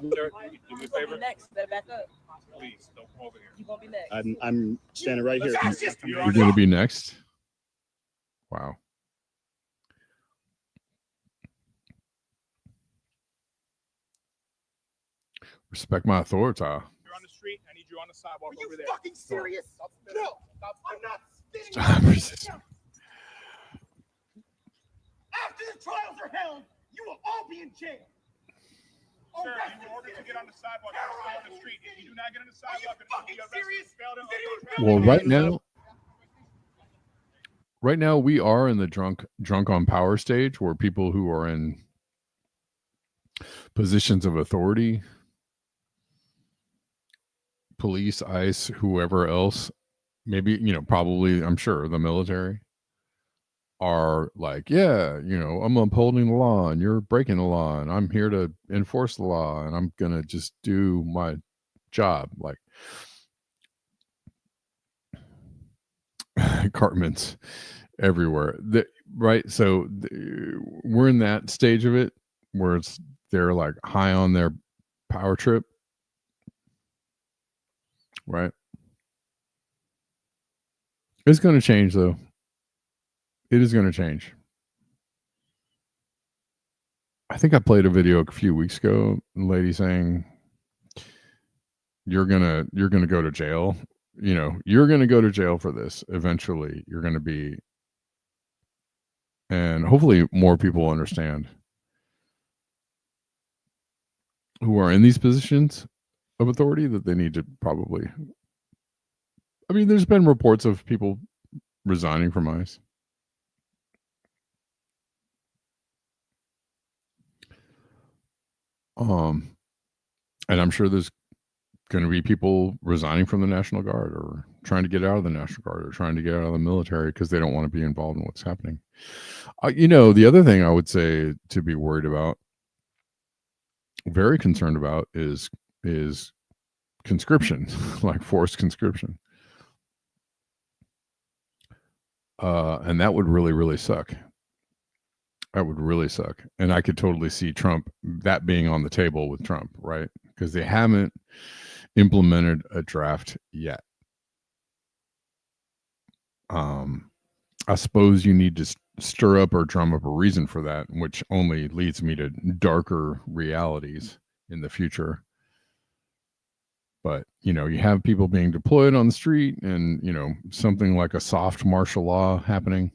I: do me a favor.
J: Next, better back up.
I: Please, don't come over here.
J: You gonna be next.
H: I'm standing right here.
A: You're going to be next? Wow. Respect my authority.
I: You're on the street. I need you on the sidewalk over there.
H: fucking serious? No, I'm not spitting.
A: Stop resisting.
H: After the trials are held, you will all be in jail.
I: Sir, in order to get on the sidewalk, you have to stay on the street. If you do not get on the sidewalk, then
H: fucking
I: you'll be arrested.
H: serious?
I: Failed
A: Well, right now we are in the drunk on power stage, where people who are in positions of authority, police, ICE, whoever else, maybe, probably, I'm sure the military, are like, yeah, I'm upholding the law and you're breaking the law and I'm here to enforce the law and I'm going to just do my job. Like Cartman's everywhere. Right. So we're in that stage of it where they're like high on their power trip. Right. It's going to change though. It is going to change. I think I played a video a few weeks ago, a lady saying, you're gonna go to jail. You're gonna go to jail for this. Eventually, you're gonna be, and hopefully more people understand who are in these positions of authority that they need to probably. I mean, there's been reports of people resigning from ICE. And I'm sure there's going to be people resigning from the National Guard or trying to get out of the National Guard or trying to get out of the military because they don't want to be involved in what's happening. The other thing I would say to be worried about, very concerned about, is conscription, like forced conscription. And that would really, really suck. That would really suck. And I could totally see that being on the table with Trump, right? Because they haven't implemented a draft yet. I suppose you need to stir up or drum up a reason for that, which only leads me to darker realities in the future. But, you have people being deployed on the street and, something like a soft martial law happening.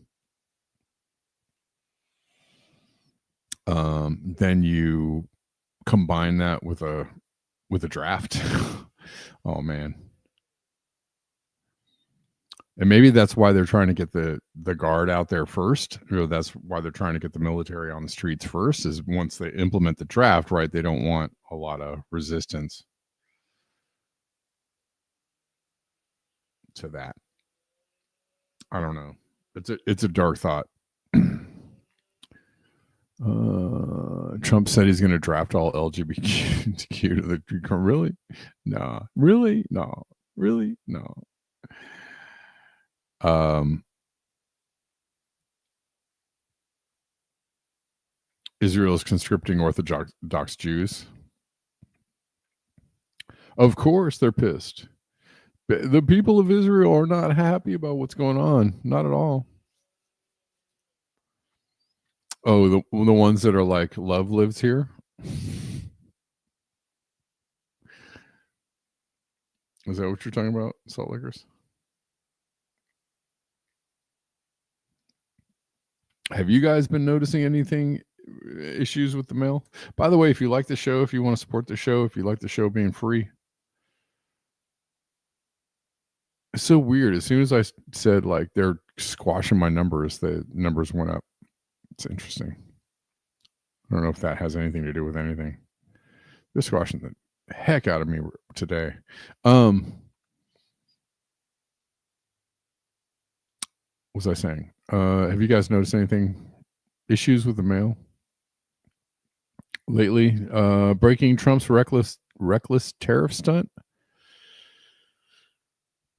A: Then you combine that with a draft. Oh man. And maybe that's why they're trying to get the guard out there first. That's why they're trying to get the military on the streets first, is once they implement the draft, right? They don't want a lot of resistance to that. I don't know. It's a dark thought. Trump said he's going to draft all LGBTQ to the really? No. Really? No. Really? No. Israel is conscripting Orthodox Jews. Of course they're pissed. The people of Israel are not happy about what's going on. Not at all. Oh, the ones that are like, love lives here? Is that what you're talking about, Salt Lakers? Have you guys been noticing anything, issues with the mail? By the way, if you like the show, if you want to support the show, if you like the show being free. It's so weird. As soon as I said, like, they're squashing my numbers, the numbers went up. It's interesting. I don't know if that has anything to do with anything. They're squashing the heck out of me today. What was I saying? Have you guys noticed anything? Issues with the mail? lately. Breaking Trump's reckless tariff stunt.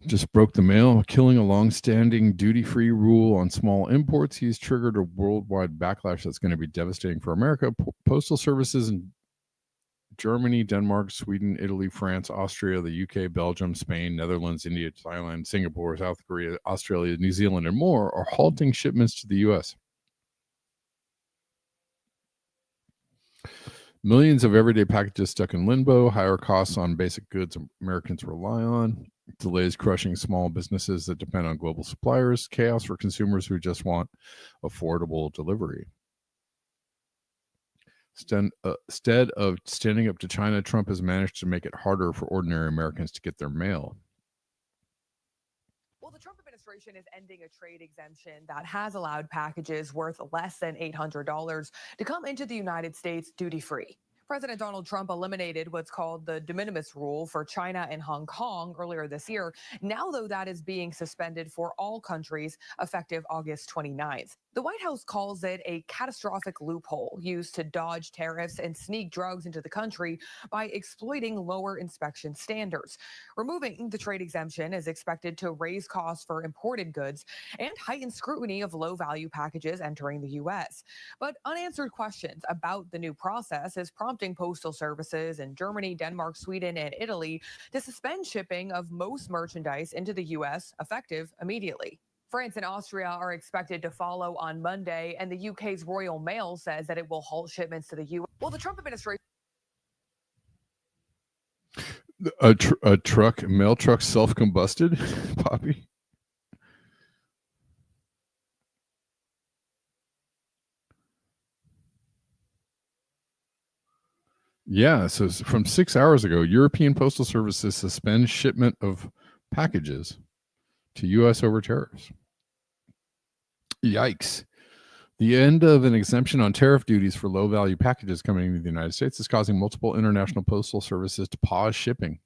A: Just broke the mail, killing a long-standing duty-free rule on small imports. He's triggered a worldwide backlash that's going to be devastating for America. Postal services in Germany, Denmark, Sweden, Italy, France, Austria, the UK, Belgium, Spain, Netherlands, India, Thailand, Singapore, South Korea, Australia, New Zealand, and more are halting shipments to the U.S. Millions of everyday packages stuck in limbo, higher costs on basic goods Americans rely on, delays crushing small businesses that depend on global suppliers, chaos for consumers who just want affordable delivery. Instead of standing up to China, Trump has managed to make it harder for ordinary Americans to get their mail.
J: Well, the Trump administration is ending a trade exemption that has allowed packages worth less than $800 to come into the United States duty-free. President Donald Trump eliminated what's called the de minimis rule for China and Hong Kong earlier this year. Now, though, that is being suspended for all countries effective August 29th. The White House calls it a catastrophic loophole used to dodge tariffs and sneak drugs into the country by exploiting lower inspection standards. Removing the trade exemption is expected to raise costs for imported goods and heighten scrutiny of low-value packages entering the U.S. But unanswered questions about the new process is prompting postal services in Germany, Denmark, Sweden, and Italy to suspend shipping of most merchandise into the U.S. effective immediately. France and Austria are expected to follow on Monday, and the UK's Royal Mail says that it will halt shipments to the U.S. Well, the Trump administration.
A: A mail truck self-combusted, Poppy? Yeah, so from 6 hours ago, European Postal Services suspend shipment of packages to U.S. over tariffs. Yikes. The end of an exemption on tariff duties for low-value packages coming into the United States is causing multiple international postal services to pause shipping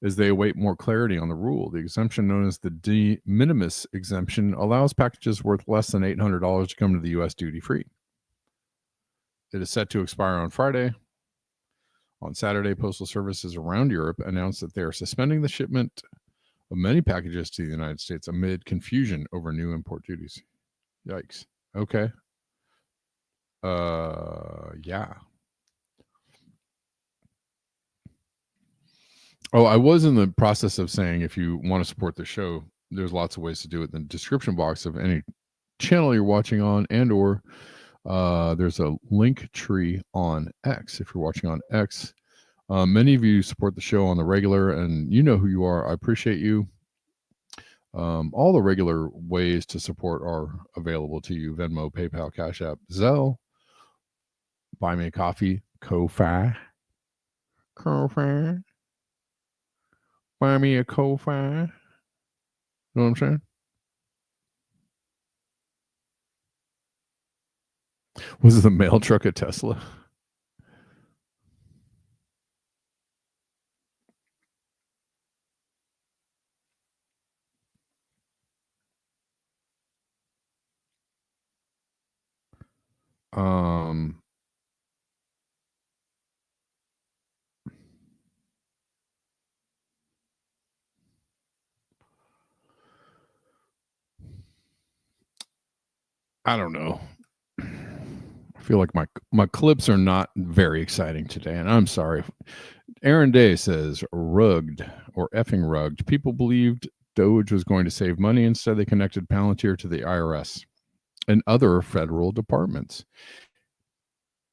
A: as they await more clarity on the rule. The exemption, known as the de minimis exemption, allows packages worth less than $800 to come to the U.S. duty-free. It is set to expire on Friday. On Saturday, postal services around Europe announced that they are suspending the shipment of many packages to the United States amid confusion over new import duties. Yikes. Okay. Yeah. Oh, I was in the process of saying if you want to support the show, there's lots of ways to do it in the description box of any channel you're watching on, and or there's a link tree on X if you're watching on X. Many of you support the show on the regular, and you know who you are. I appreciate you. All the regular ways to support are available to you: Venmo, PayPal, Cash App, Zelle, Buy Me a Coffee, Ko-Fi. Buy me a Ko-Fi. You know what I'm saying? Was the mail truck a Tesla? I don't know. I feel like my clips are not very exciting today, and I'm sorry. Aaron Day says, rugged or effing rugged. People believed Doge was going to save money. Instead, they connected Palantir to the IRS and other federal departments.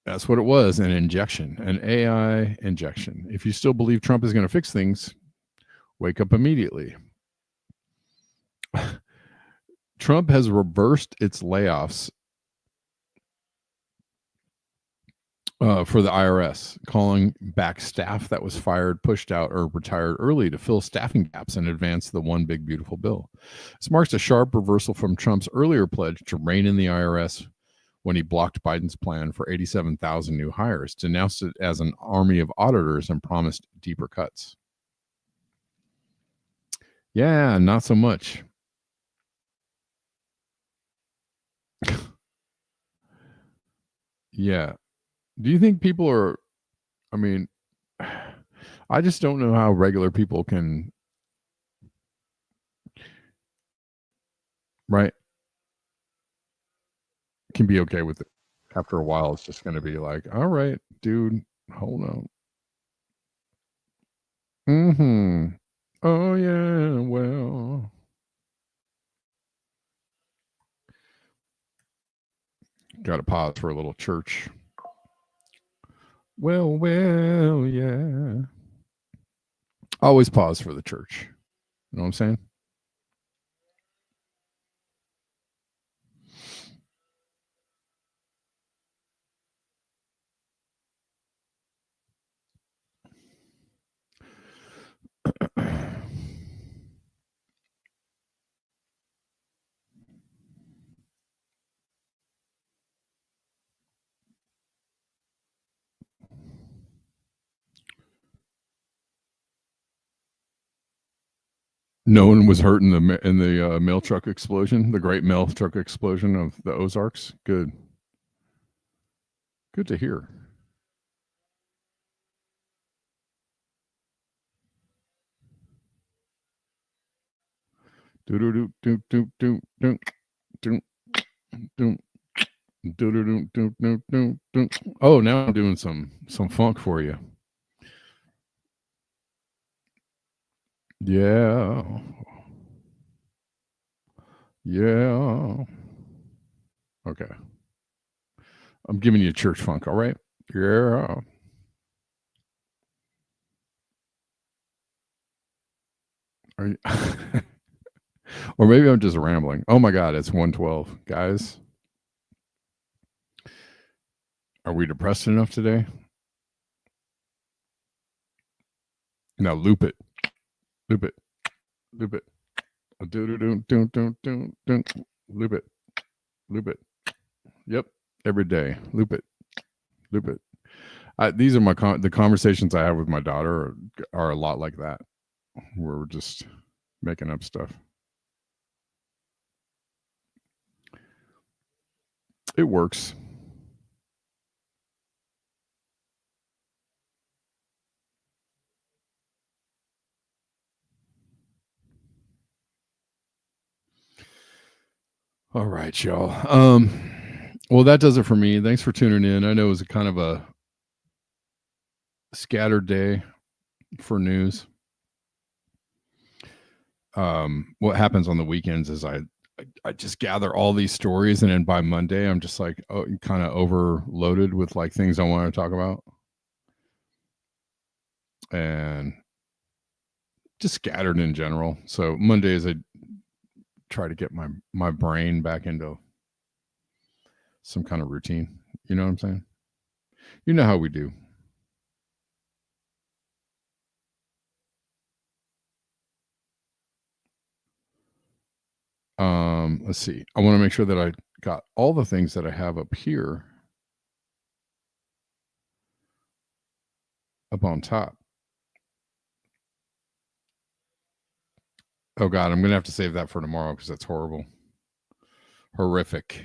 A: That's what it was, an injection, an AI injection. If you still believe Trump is going to fix things, wake up immediately. Trump has reversed its layoffs for the IRS, calling back staff that was fired, pushed out, or retired early to fill staffing gaps and advance the one big beautiful bill. This marks a sharp reversal from Trump's earlier pledge to rein in the IRS when he blocked Biden's plan for 87,000 new hires, denounced it as an army of auditors, and promised deeper cuts. Yeah, not so much. Yeah. Do you think people are? I mean, I just don't know how regular people can. Right. Can be okay with it. After a while, it's just going to be like, all right, dude, hold on. Mm-hmm. Oh yeah, well. Got to pause for a little church. Well, yeah. Always pause for the church. You know what I'm saying? No one was hurt in the mail truck explosion, the great mail truck explosion of the Ozarks. Good. Good to hear. Do do do do do do do do do. Oh, now I'm doing some funk for you. Yeah. Yeah. Okay. I'm giving you church funk, all right? Yeah. Are you or maybe I'm just rambling. Oh my god, it's 1:12. Guys, are we depressed enough today? Now loop it. Loop it. Loop it. Do. Loop it. Loop it. Yep. Every day. Loop it. Loop it. These are the conversations I have with my daughter are a lot like that. Where we're just making up stuff. It works. All right, y'all. Well, that does it for me. Thanks for tuning in. I know it was a kind of a scattered day for news. What happens on the weekends is I just gather all these stories, and then by Monday I'm just like kind of overloaded with like things I want to talk about, and just scattered in general. So Mondays I try to get my brain back into some kind of routine. You know what I'm saying? You know how we do. Let's see. I want to make sure that I got all the things that I have up here up on top. Oh god, I'm gonna have to save that for tomorrow because that's horrible. Horrific.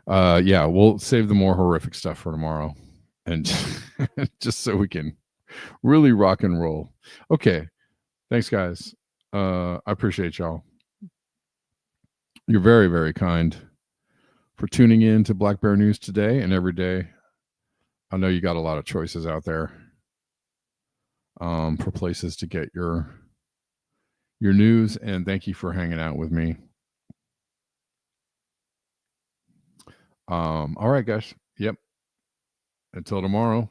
A: Yeah, we'll save the more horrific stuff for tomorrow. And just so we can really rock and roll. Okay. Thanks, guys. I appreciate y'all. You're very, very kind for tuning in to Black Bear News today and every day. I know you got a lot of choices out there for places to get your news, and thank you for hanging out with me. All right, guys. Yep. Until tomorrow.